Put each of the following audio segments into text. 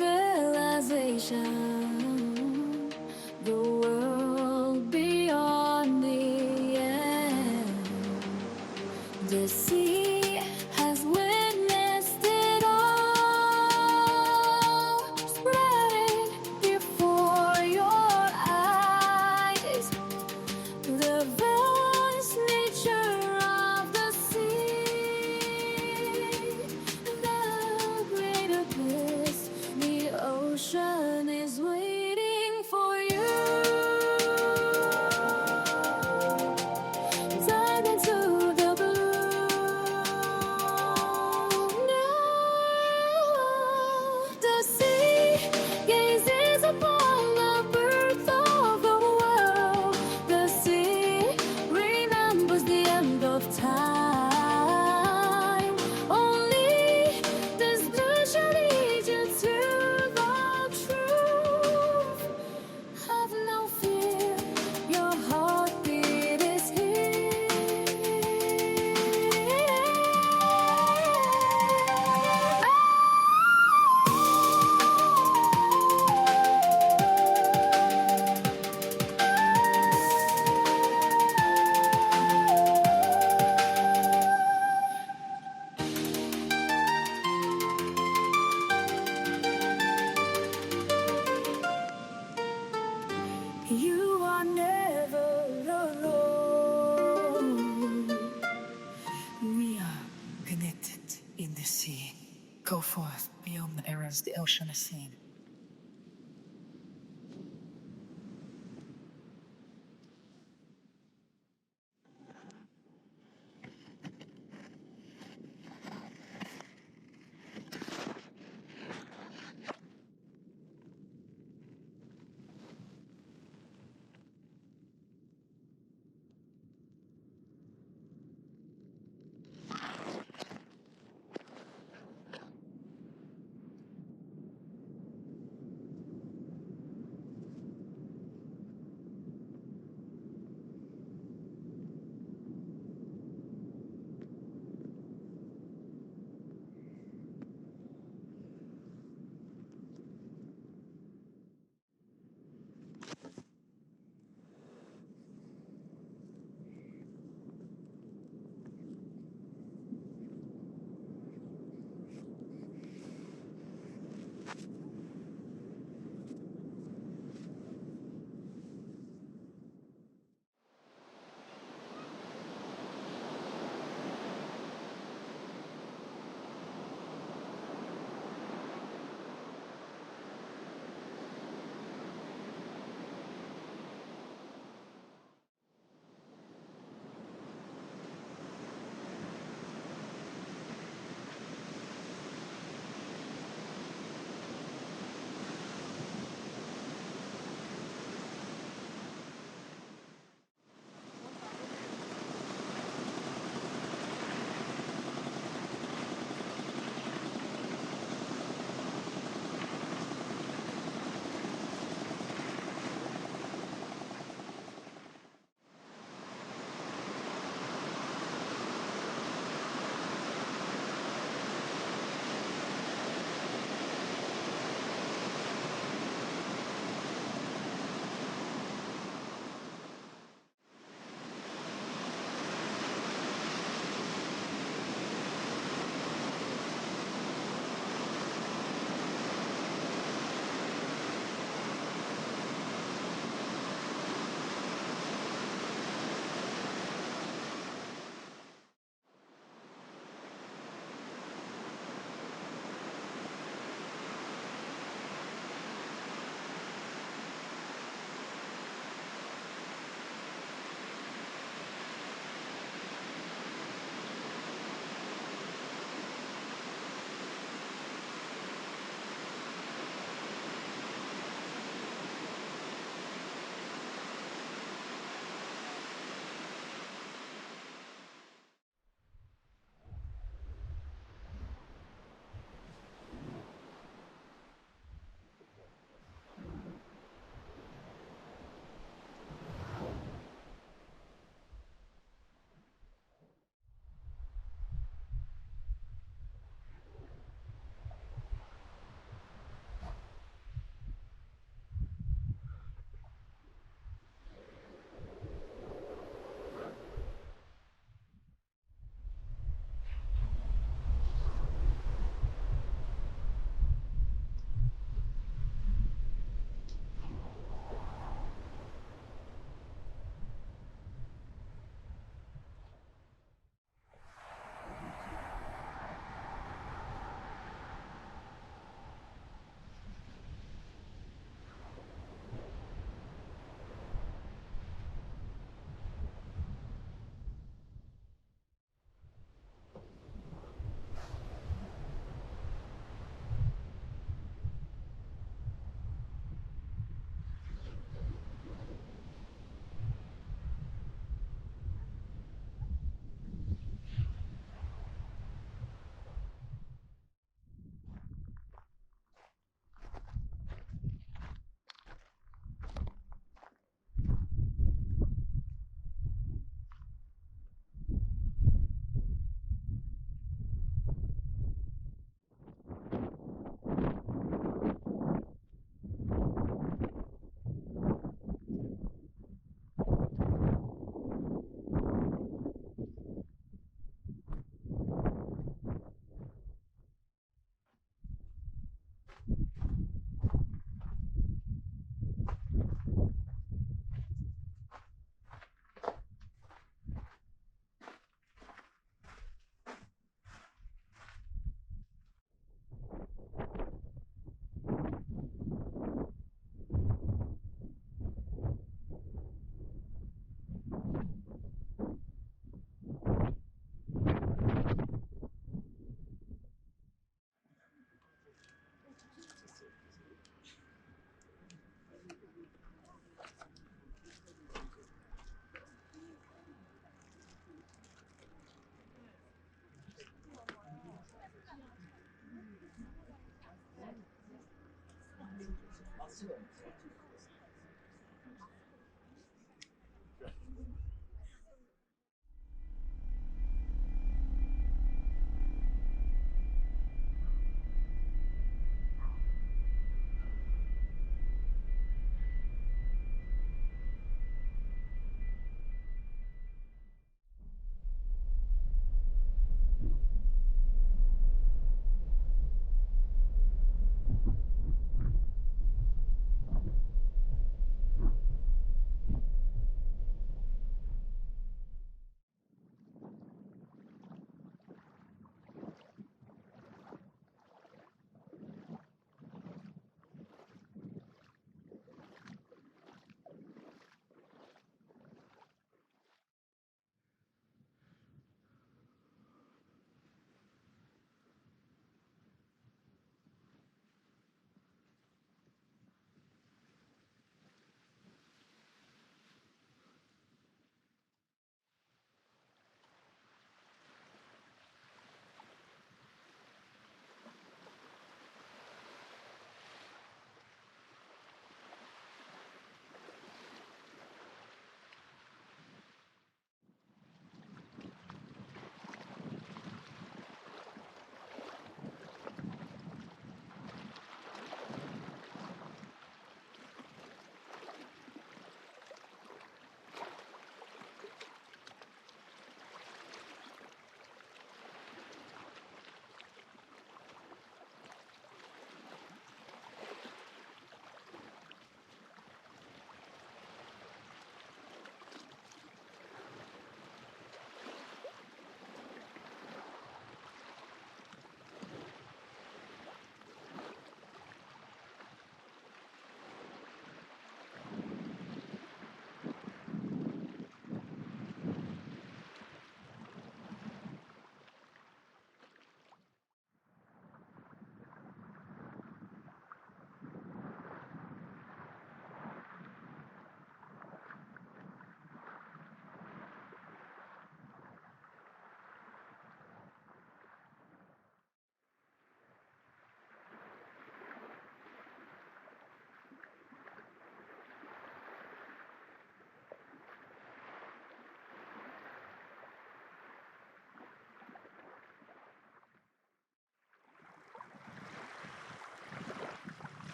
realization, the world beyond the end. The sea has witnessed it all, spreading before your eyes. The vast nature of the sea, the great abyss, the ocean is waiting for you. Dive into the blue. Now the sea gazes upon the birth of the world. The sea remembers the end of time. Only this vision leads you to the truth. Have no fear, your heartbeat is here. You are never alone. We are connected in the sea. Go forth beyond the errors the ocean has seen.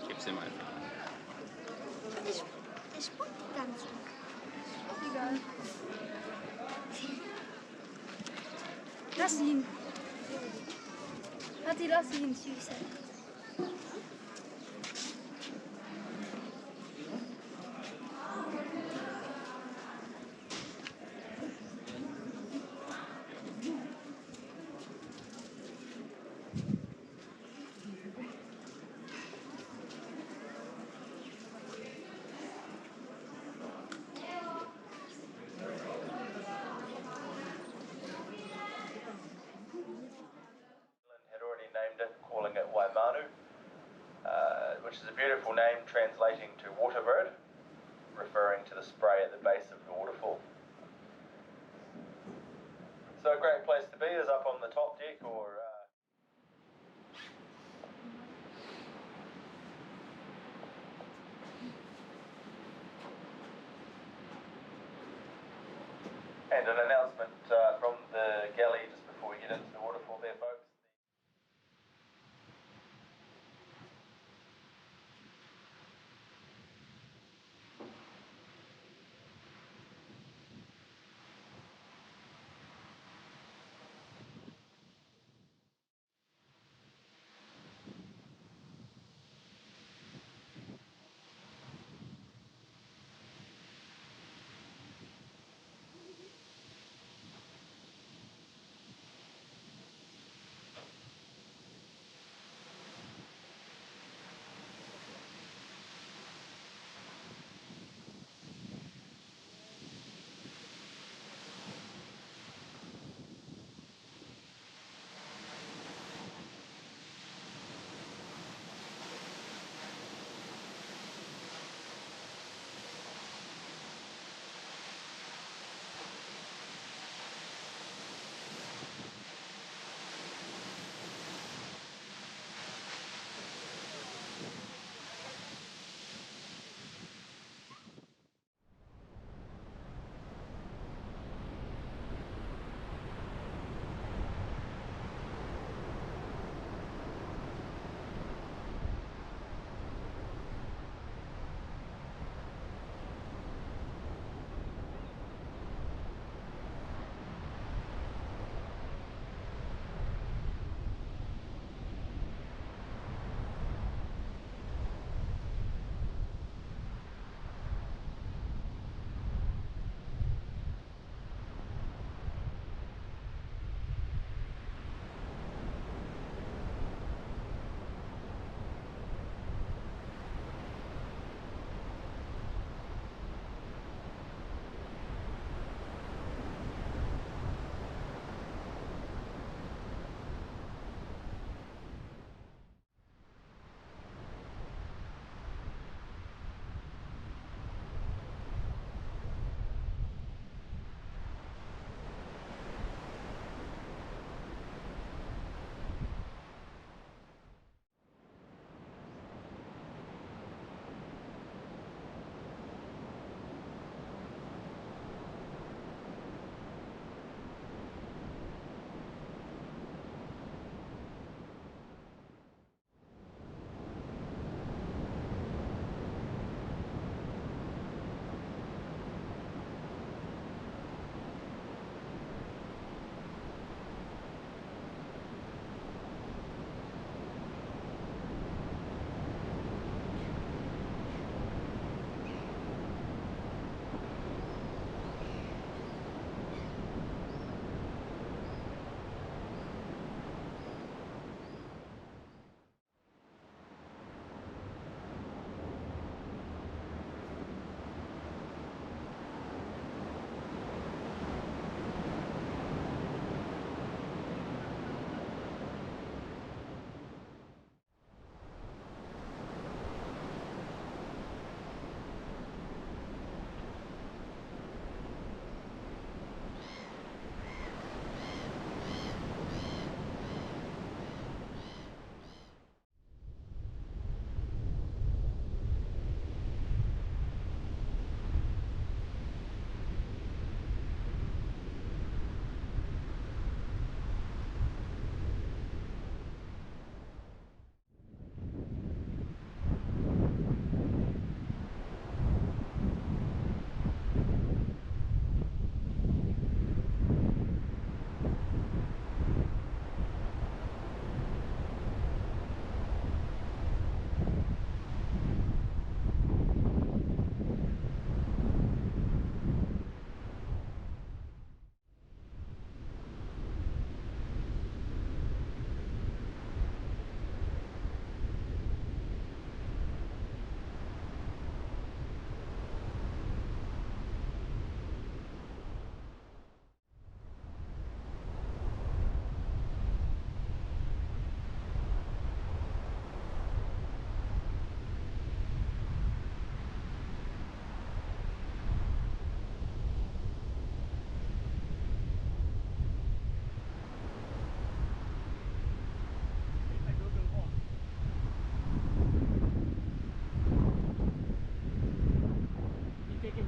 Gib's ihm einfach. Der spuckt die ganze Zeit. Egal. Lass ihn. Vati, lass ihn. Süße. Had already named it, calling it Waimanu, which is a beautiful name translating to waterbird, referring to the spray at the base of the waterfall. So a great place to be is up on the top deck or and an announcement from the galley just before we get into the waterfall there, folks.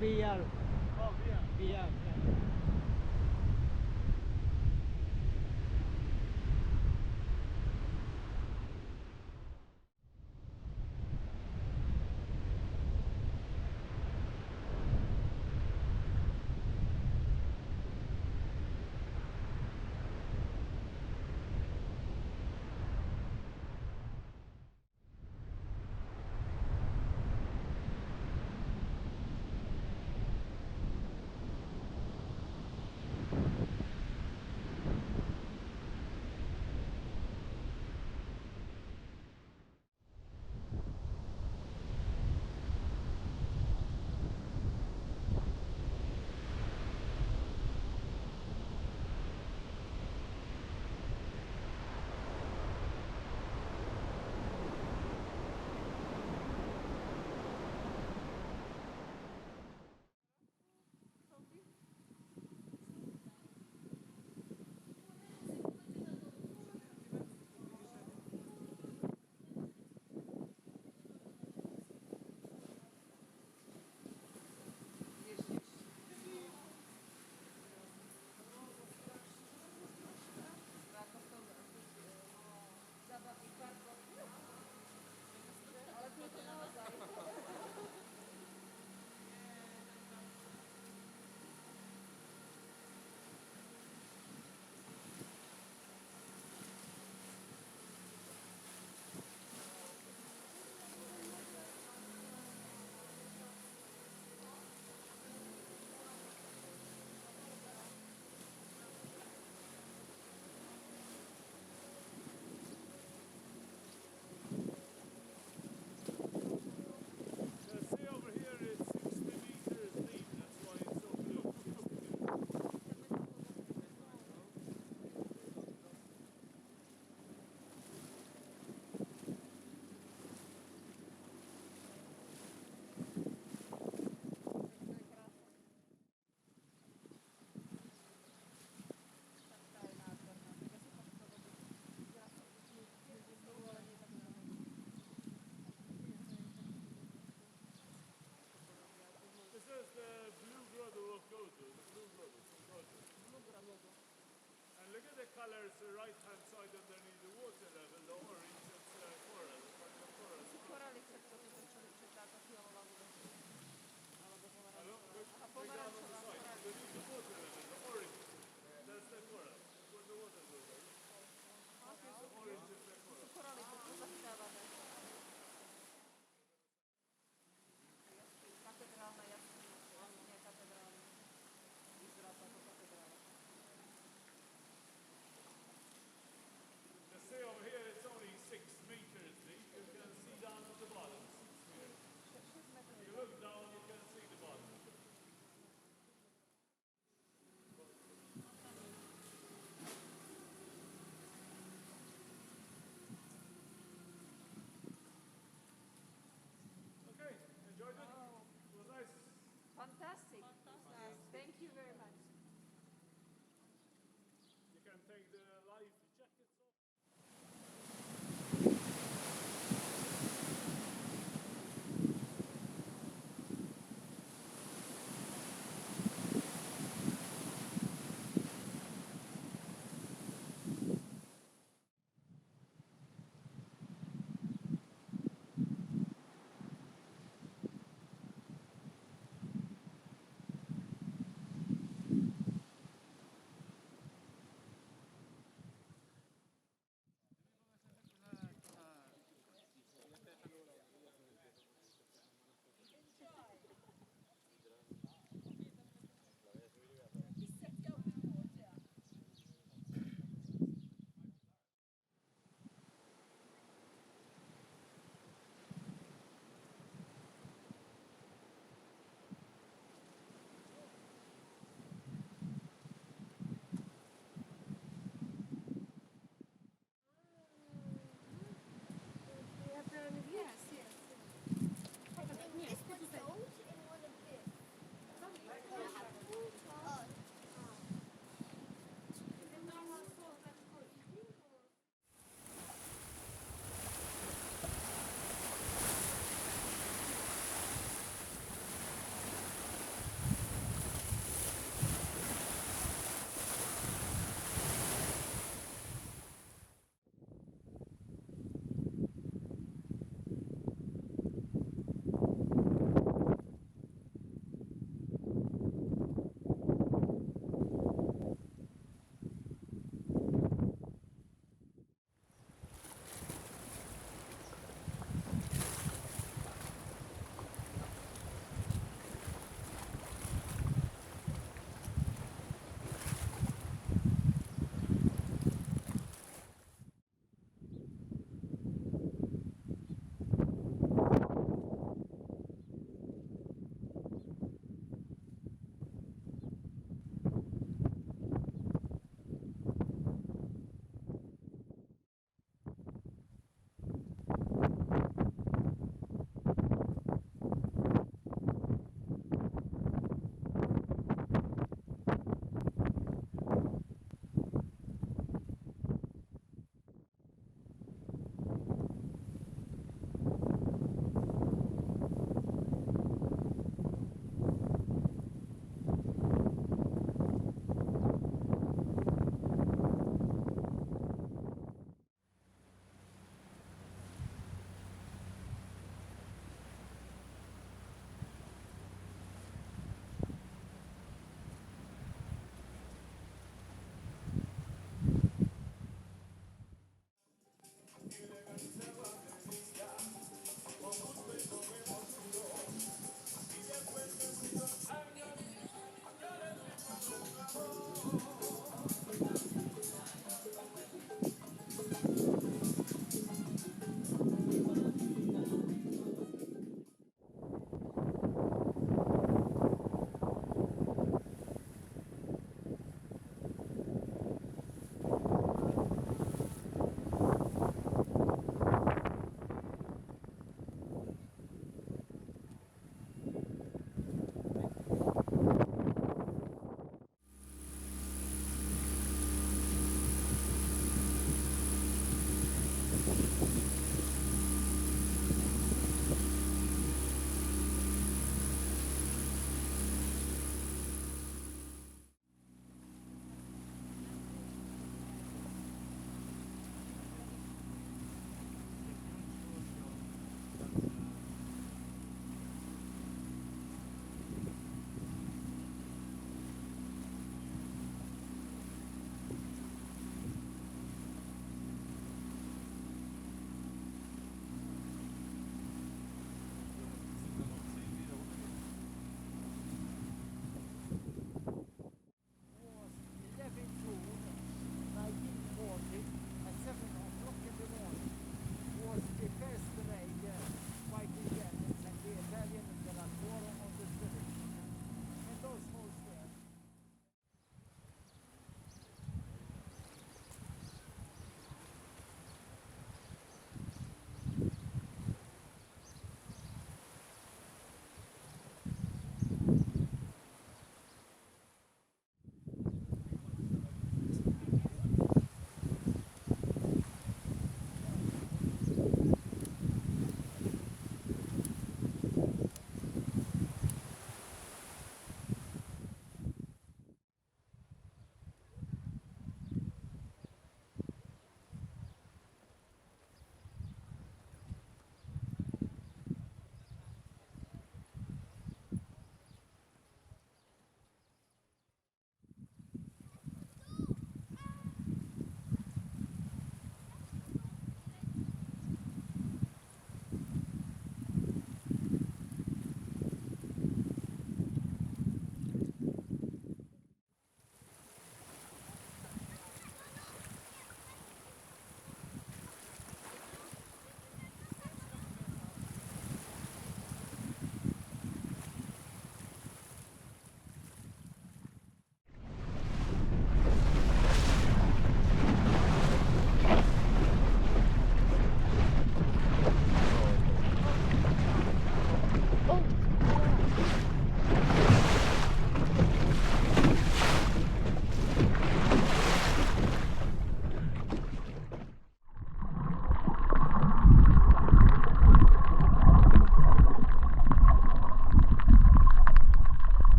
BL. Oh, yeah. BL. Yeah. The sea over here is 60 meters deep. That's why it's so blue. This is the blue grotto of Gozo, the blue grotto from Gozo. And look at the colors, the right hand side underneath the water level, the orange, it's coral, like the coral. Koralik sa to, čo táto fialová voda. Alebo And look, pomarańczowa. look down on the side, underneath the water level, the orange, that's the coral. That's where the water goes. Right? The orange is the coral. Koraly, to sú zachytávané. Katedrálna jaskyňa, nie katedrálna. Vyzerá to ako katedrála. The sea over here it's only 6 meters deep. You can see down at the bottom. 6 meters. If you look down, you can see the bottom. Okay, enjoyed it? It was nice. Fantastic. Thank you very much. You can take the life jackets off.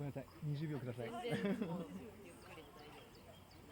めんなさい、20秒ください。全然もうゆっくりで大丈夫です。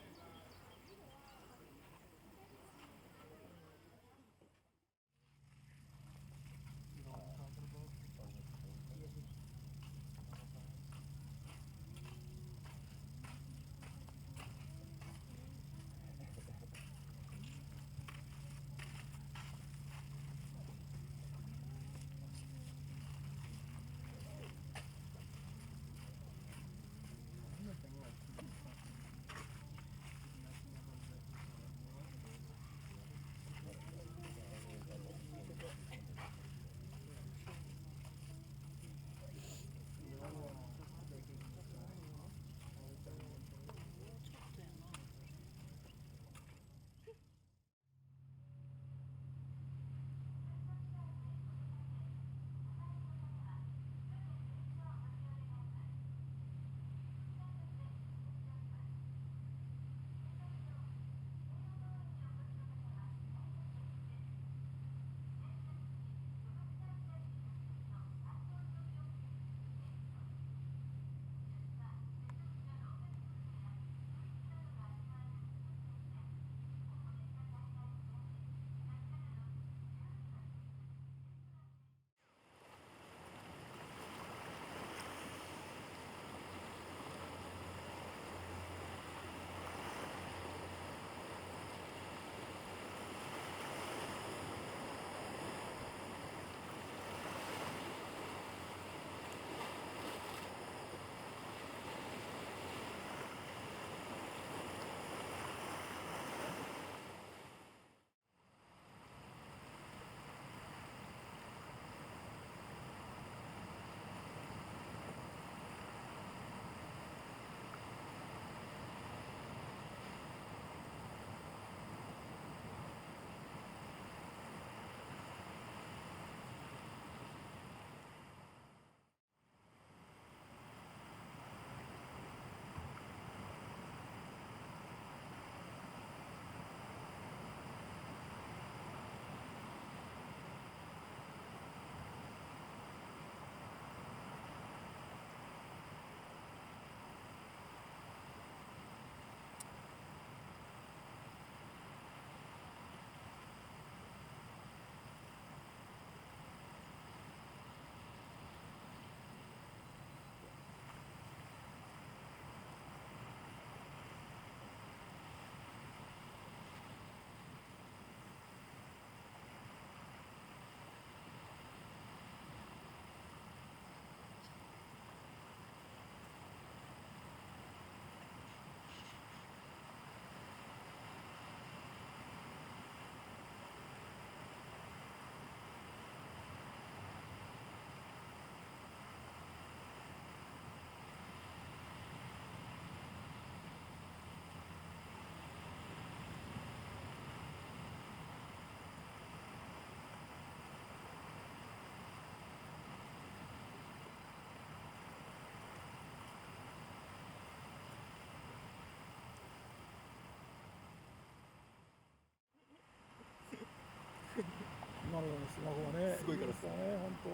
今のスマホはね、すごいからさね、本当。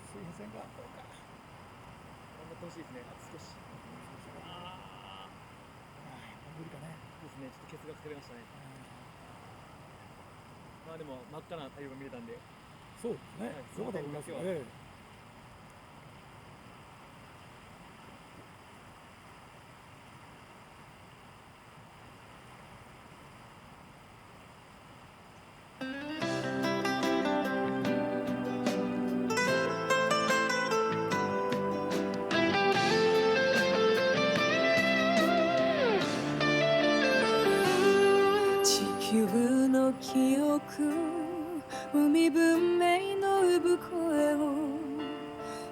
水平線がどうか。頑張ってほしいですね、あと少し。無理かね。ですね、ちょっとケツが疲れましたね。まあでも、真っ赤な太陽が見れたんで、そうですね。はいよかったと思いますよ。その点だけはええ地球の記憶、海文明の産声を、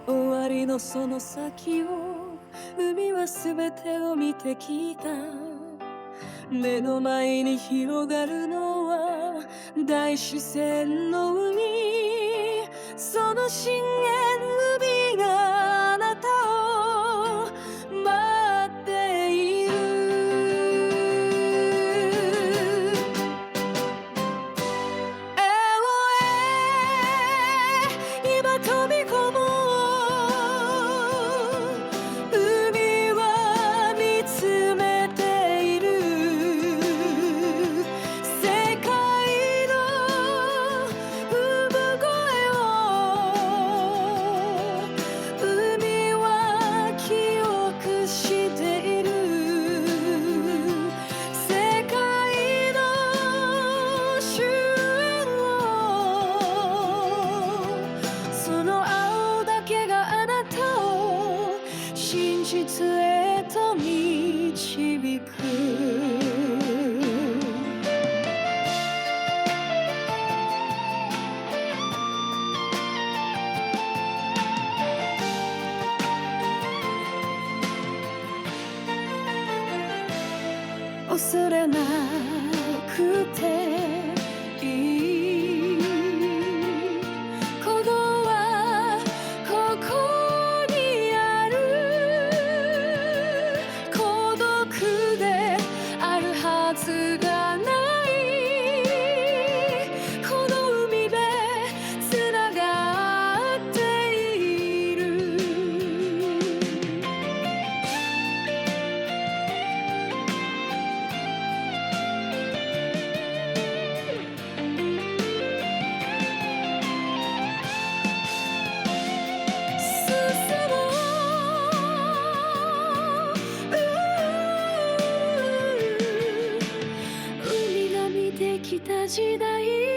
終わりのその先を、海は全てを見てきた。目の前に広がるのは大自然の海、その深淵海があなたを待っている。つへと導く恐れなくていい鼓動はここにある孤独であるはずがないこの海でつながっている海が見てきた時代